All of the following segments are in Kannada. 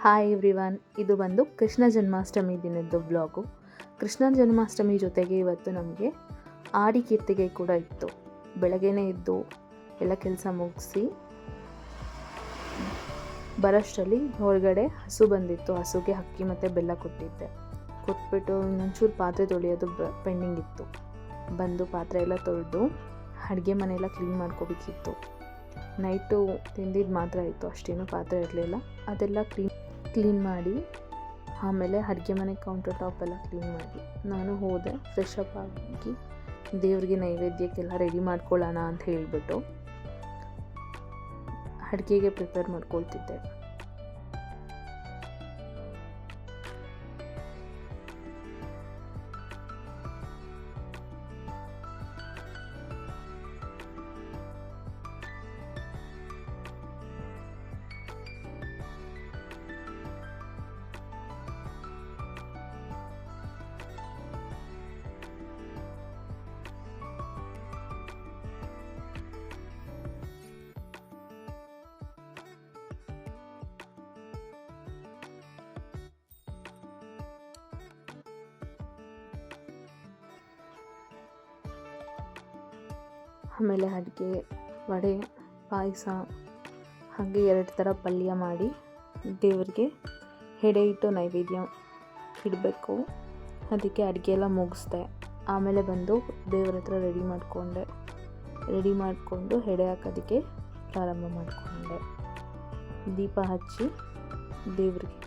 ಹಾಯ್ ಎವ್ರಿವನ್, ಇದು ಬಂದು ಕೃಷ್ಣ ಜನ್ಮಾಷ್ಟಮಿ ದಿನದ್ದು ಬ್ಲಾಗು. ಕೃಷ್ಣ ಜನ್ಮಾಷ್ಟಮಿ ಜೊತೆಗೆ ಇವತ್ತು ನಮಗೆ ಆಡಿ ಕೀರ್ತಿಗೆ ಕೂಡ ಇತ್ತು. ಬೆಳಗ್ಗೆನೇ ಇದ್ದು ಎಲ್ಲ ಕೆಲಸ ಮುಗಿಸಿ ಬರೋಷ್ಟರಲ್ಲಿ ಹೊರಗಡೆ ಹಸು ಬಂದಿತ್ತು. ಹಸುಗೆ ಅಕ್ಕಿ ಮತ್ತು ಬೆಲ್ಲ ಕೊಟ್ಬಿಟ್ಟು ಇನ್ನೊಂಚೂರು ಪಾತ್ರೆ ತೊಳೆಯೋದು ಪೆಂಡಿಂಗ್ ಇತ್ತು. ಬಂದು ಪಾತ್ರೆ ಎಲ್ಲ ತೊಳೆದು ಅಡುಗೆ ಮನೆಯೆಲ್ಲ ಕ್ಲೀನ್ ಮಾಡ್ಕೋಬೇಕಿತ್ತು. ನೈಟು ತಿಂದಿದ್ದು ಮಾತ್ರ ಇತ್ತು, ಅಷ್ಟೇನು ಪಾತ್ರೆ ಇರಲಿಲ್ಲ. ಅದೆಲ್ಲ ಕ್ಲೀನ್ ಮಾಡಿ ಆಮೇಲೆ ಅಡುಗೆ ಮನೆ ಕೌಂಟರ್ ಟಾಪ್ ಎಲ್ಲ ಕ್ಲೀನ್ ಮಾಡಿ ನಾನು ಹೋದೆ. ಫ್ರೆಶ್ ಅಪ್ ಆಗಿ ದೇವ್ರಿಗೆ ನೈವೇದ್ಯಕ್ಕೆಲ್ಲ ರೆಡಿ ಮಾಡ್ಕೊಳ್ಳೋಣ ಅಂತ ಹೇಳಿಬಿಟ್ಟು ಅಡುಗೆಗೆ ಪ್ರಿಪೇರ್ ಮಾಡ್ಕೊಳ್ತಿದ್ದೆ. ಆಮೇಲೆ ಅಡುಗೆ, ವಡೆ, ಪಾಯಸ, ಹಾಗೆ 2 ಥರ ಪಲ್ಯ ಮಾಡಿ ದೇವರಿಗೆ ಎಡೆ ಇಟ್ಟು ನೈವೇದ್ಯ ಇಡಬೇಕು. ಅದಕ್ಕೆ ಅಡುಗೆ ಎಲ್ಲ ಮುಗಿಸ್ದೆ. ಆಮೇಲೆ ಬಂದು ದೇವ್ರ ಹತ್ರ ರೆಡಿ ಮಾಡಿಕೊಂಡು ಎಡೆ ಹಾಕೋದಕ್ಕೆ ಪ್ರಾರಂಭ ಮಾಡಿಕೊಂಡೆ. ದೀಪ ಹಚ್ಚಿ ದೇವ್ರಿಗೆ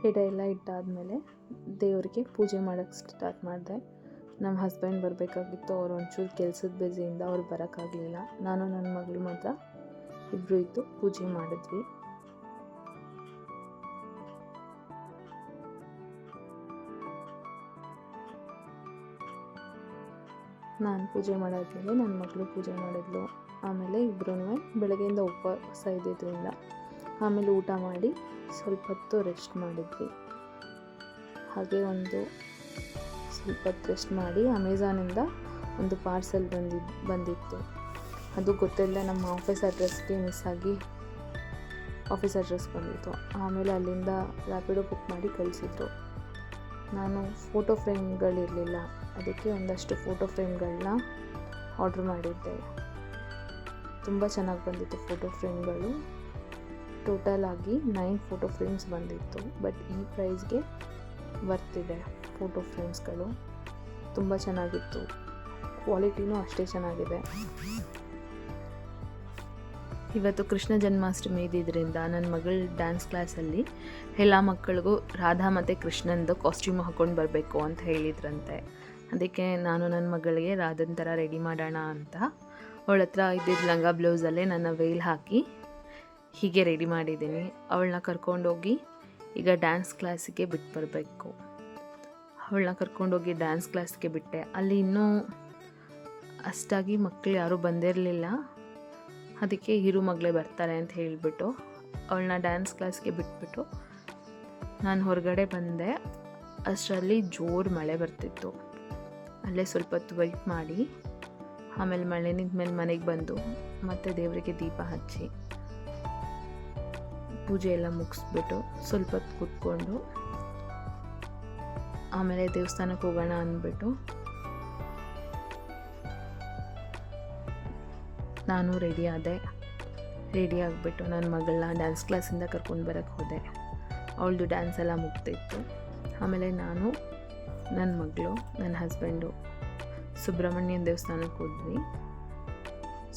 ಎಡೆ ಎಲ್ಲ ಇಟ್ಟಾದಮೇಲೆ ದೇವರಿಗೆ ಪೂಜೆ ಮಾಡೋಕ್ಕೆ ಸ್ಟಾರ್ಟ್ ಮಾಡಿದೆ. ನಮ್ಮ ಹಸ್ಬೆಂಡ್ ಬರಬೇಕಾಗಿತ್ತು. ಅವ್ರು ಒಂಚೂರು ಕೆಲಸದ ಬ್ಯುಸಿಯಿಂದ ಅವ್ರು ಬರೋಕ್ಕಾಗಲಿಲ್ಲ. ನಾನು ನನ್ನ ಮಗಳು ಮಾತ್ರ ಇಬ್ಬರು ಇದ್ದು ಪೂಜೆ ಮಾಡಿದ್ವಿ. ನಾನು ಪೂಜೆ ಮಾಡಾದ್ಮೇಲೆ ನನ್ನ ಮಗಳು ಪೂಜೆ ಮಾಡಿದ್ಲು. ಆಮೇಲೆ ಇಬ್ಬರೂ ಬೆಳಗ್ಗೆಯಿಂದ ಉಪವಾಸ ಇದ್ದಿದ್ದರಿಂದ ಆಮೇಲೆ ಊಟ ಮಾಡಿ ಸ್ವಲ್ಪ ಹೊತ್ತು ರೆಸ್ಟ್ ಮಾಡಿದ್ವಿ. ಹಾಗೆ ಸ್ವಲ್ಪ ಹೊತ್ತು ರೆಸ್ಟ್ ಮಾಡಿ ಅಮೆಝಾನಿಂದ ಒಂದು ಪಾರ್ಸೆಲ್ ಬಂದಿತ್ತು. ಅದು ಗೊತ್ತಿಲ್ಲದೆ ನಮ್ಮ ಆಫೀಸ್ ಅಡ್ರೆಸ್ಗೆ ಮಿಸ್ ಆಗಿ ಆಫೀಸ್ ಅಡ್ರೆಸ್ ಬಂದಿತ್ತು. ಆಮೇಲೆ ಅಲ್ಲಿಂದ ರ್ಯಾಪಿಡೋ ಬುಕ್ ಮಾಡಿ ಕಳಿಸಿದ್ರು. ನಾನು ಫೋಟೋ ಫ್ರೇಮ್ಗಳಿರಲಿಲ್ಲ, ಅದಕ್ಕೆ ಒಂದಷ್ಟು ಫೋಟೋ ಫ್ರೇಮ್ಗಳನ್ನ ಆರ್ಡ್ರ್ ಮಾಡಿದ್ದೆ. ತುಂಬ ಚೆನ್ನಾಗಿ ಬಂದಿತ್ತು ಫೋಟೋ ಫ್ರೇಮ್ಗಳು. ಟೋಟಲ್ ಆಗಿ 9 ಫೋಟೋ ಫ್ರೇಮ್ಸ್ ಬಂದಿತ್ತು. ಬಟ್ ಈ ಪ್ರೈಸ್ಗೆ ಬರ್ತಿದೆ. ಫೋಟೋ ಫ್ರೇಮ್ಸ್ಗಳು ತುಂಬ ಚೆನ್ನಾಗಿತ್ತು, ಕ್ವಾಲಿಟಿನೂ ಅಷ್ಟೇ ಚೆನ್ನಾಗಿದೆ. ಇವತ್ತು ಕೃಷ್ಣ ಜನ್ಮಾಷ್ಟಮಿ ಇದ್ದಿದ್ದರಿಂದ ನನ್ನ ಮಗಳ ಡ್ಯಾನ್ಸ್ ಕ್ಲಾಸಲ್ಲಿ ಎಲ್ಲ ಮಕ್ಕಳಿಗೂ ರಾಧಾ ಮತ್ತು ಕೃಷ್ಣಂದು ಕಾಸ್ಟ್ಯೂಮ್ ಹಾಕ್ಕೊಂಡು ಬರಬೇಕು ಅಂತ ಹೇಳಿದ್ರಂತೆ. ಅದಕ್ಕೆ ನಾನು ನನ್ನ ಮಗಳಿಗೆ ರಾಧನ್ ಥರ ರೆಡಿ ಮಾಡೋಣ ಅಂತ ಅವಳ ಹತ್ರ ಇದ್ದಿದ್ದ ಲಂಗ ಬ್ಲೌಸಲ್ಲೇ ನನ್ನ ವೇಲ್ ಹಾಕಿ ಹೀಗೆ ರೆಡಿ ಮಾಡಿದ್ದೀನಿ. ಅವಳನ್ನ ಕರ್ಕೊಂಡೋಗಿ ಈಗ ಡ್ಯಾನ್ಸ್ ಕ್ಲಾಸಿಗೆ ಬಿಟ್ಟು ಬರಬೇಕು. ಅವಳನ್ನ ಕರ್ಕೊಂಡೋಗಿ ಡ್ಯಾನ್ಸ್ ಕ್ಲಾಸ್ಗೆ ಬಿಟ್ಟೆ. ಅಲ್ಲಿ ಇನ್ನೂ ಅಷ್ಟಾಗಿ ಮಕ್ಕಳು ಯಾರೂ ಬಂದಿರಲಿಲ್ಲ. ಅದಕ್ಕೆ ಹಿರು ಮಗಳೇ ಬರ್ತಾರೆ ಅಂತ ಹೇಳಿಬಿಟ್ಟು ಅವಳನ್ನ ಡ್ಯಾನ್ಸ್ ಕ್ಲಾಸ್ಗೆ ಬಿಟ್ಬಿಟ್ಟು ನಾನು ಹೊರಗಡೆ ಬಂದೆ. ಅಷ್ಟರಲ್ಲಿ ಜೋರು ಮಳೆ ಬರ್ತಿತ್ತು. ಅಲ್ಲೇ ಸ್ವಲ್ಪ ಹೊತ್ತು ವೆಯ್ಟ್ ಮಾಡಿ ಆಮೇಲೆ ಮಳೆ ನಿಂತಮೇಲೆ ಮನೆಗೆ ಬಂದು ಮತ್ತೆ ದೇವರಿಗೆ ದೀಪ ಹಚ್ಚಿ ಪೂಜೆ ಎಲ್ಲ ಮುಗಿಸ್ಬಿಟ್ಟು ಸ್ವಲ್ಪ ಹೊತ್ತು ಕೂತ್ಕೊಂಡು ಆಮೇಲೆ ದೇವಸ್ಥಾನಕ್ಕೆ ಹೋಗೋಣ ಅಂದ್ಬಿಟ್ಟು ನಾನು ರೆಡಿ ಆಗಿಬಿಟ್ಟು ನನ್ನ ಮಗಳನ್ನ ಡ್ಯಾನ್ಸ್ ಕ್ಲಾಸಿಂದ ಕರ್ಕೊಂಡು ಬರೋಕ್ಕೆ ಹೋದೆ. ಅವಳದು ಡ್ಯಾನ್ಸ್ ಎಲ್ಲ ಮುಗ್ದಿತ್ತು. ಆಮೇಲೆ ನಾನು, ನನ್ನ ಮಗಳು, ನನ್ನ ಹಸ್ಬೆಂಡು ಸುಬ್ರಹ್ಮಣ್ಯನ ದೇವಸ್ಥಾನಕ್ಕೆ ಹೋದ್ವಿ.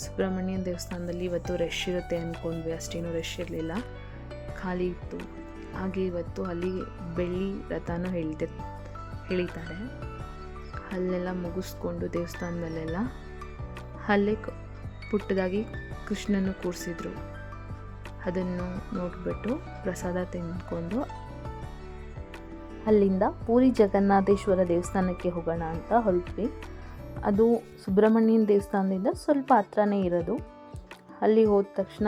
ಸುಬ್ರಹ್ಮಣ್ಯನ ದೇವಸ್ಥಾನದಲ್ಲಿ ಇವತ್ತು ರಶ್ ಇರುತ್ತೆ ಅಂದ್ಕೊಂಡ್ವಿ. ಅಷ್ಟೇನು ರಶ್ ಇರಲಿಲ್ಲ, ಖಾಲಿ ಇತ್ತು. ಹಾಗೆ ಇವತ್ತು ಅಲ್ಲಿ ಬೆಳ್ಳಿ ರಥನೂ ಎಳಿತಾರೆ. ಅಲ್ಲೆಲ್ಲ ಮುಗಿಸ್ಕೊಂಡು ದೇವಸ್ಥಾನದಲ್ಲೆಲ್ಲ ಅಲ್ಲೇ ಪುಟ್ಟದಾಗಿ ಕೃಷ್ಣನ ಕೂರಿಸಿದ್ರು. ಅದನ್ನು ನೋಡಿಬಿಟ್ಟು ಪ್ರಸಾದ ತಿಂದ್ಕೊಂಡು ಅಲ್ಲಿಂದ ಪೂರಿ ಜಗನ್ನಾಥೇಶ್ವರ ದೇವಸ್ಥಾನಕ್ಕೆ ಹೋಗೋಣ ಅಂತ ಹೊರಟ್ವಿ. ಅದು ಸುಬ್ರಹ್ಮಣ್ಯನ ದೇವಸ್ಥಾನದಿಂದ ಸ್ವಲ್ಪ ಹತ್ರನೇ ಇರೋದು. ಅಲ್ಲಿ ಹೋದ ತಕ್ಷಣ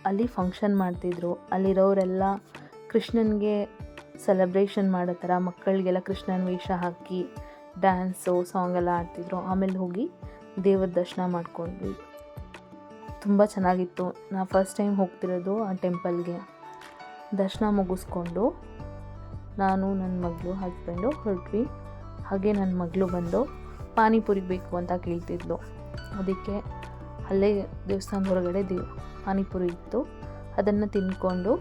ಅಲ್ಲಿ ಫಂಕ್ಷನ್ ಮಾಡ್ತಿದ್ರು. ಅಲ್ಲಿರೋರೆಲ್ಲ ಕೃಷ್ಣನಿಗೆ ಸೆಲೆಬ್ರೇಷನ್ ಮಾಡೋ ಥರ ಮಕ್ಕಳಿಗೆಲ್ಲ ಕೃಷ್ಣನ ವೇಷ ಹಾಕಿ ಡ್ಯಾನ್ಸು ಸಾಂಗೆಲ್ಲ ಆಡ್ತಿದ್ರು. ಆಮೇಲೆ ಹೋಗಿ ದೇವರ ದರ್ಶನ ಮಾಡ್ಕೊಂಡ್ವಿ. ತುಂಬ ಚೆನ್ನಾಗಿತ್ತು. ನಾ ಫಸ್ಟ್ ಟೈಮ್ ಹೋಗ್ತಿರೋದು ಆ ಟೆಂಪಲ್ಗೆ. ದರ್ಶನ ಮುಗಿಸ್ಕೊಂಡು ನಾನು ನನ್ನ ಮಗಳು ಹಸ್ಬೆಂಡು ಹೊರಟ್ವಿ. ಹಾಗೆ ನನ್ನ ಮಗಳು ಬಂದು ಪಾನಿಪುರಿ ಬೇಕು ಅಂತ ಕೇಳ್ತಿದ್ಲು. ಅದಕ್ಕೆ ಅಲ್ಲೇ ದೇವಸ್ಥಾನದ ಹೊರಗಡೆ ಪಾನಿಪುರಿ ಇತ್ತು. ಅದನ್ನು ತಿಂದ್ಕೊಂಡು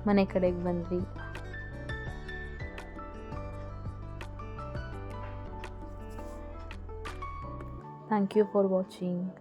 ಮನೆ ಕಡೆಗೆ ಬಂದ್ವಿ. Thank you for watching.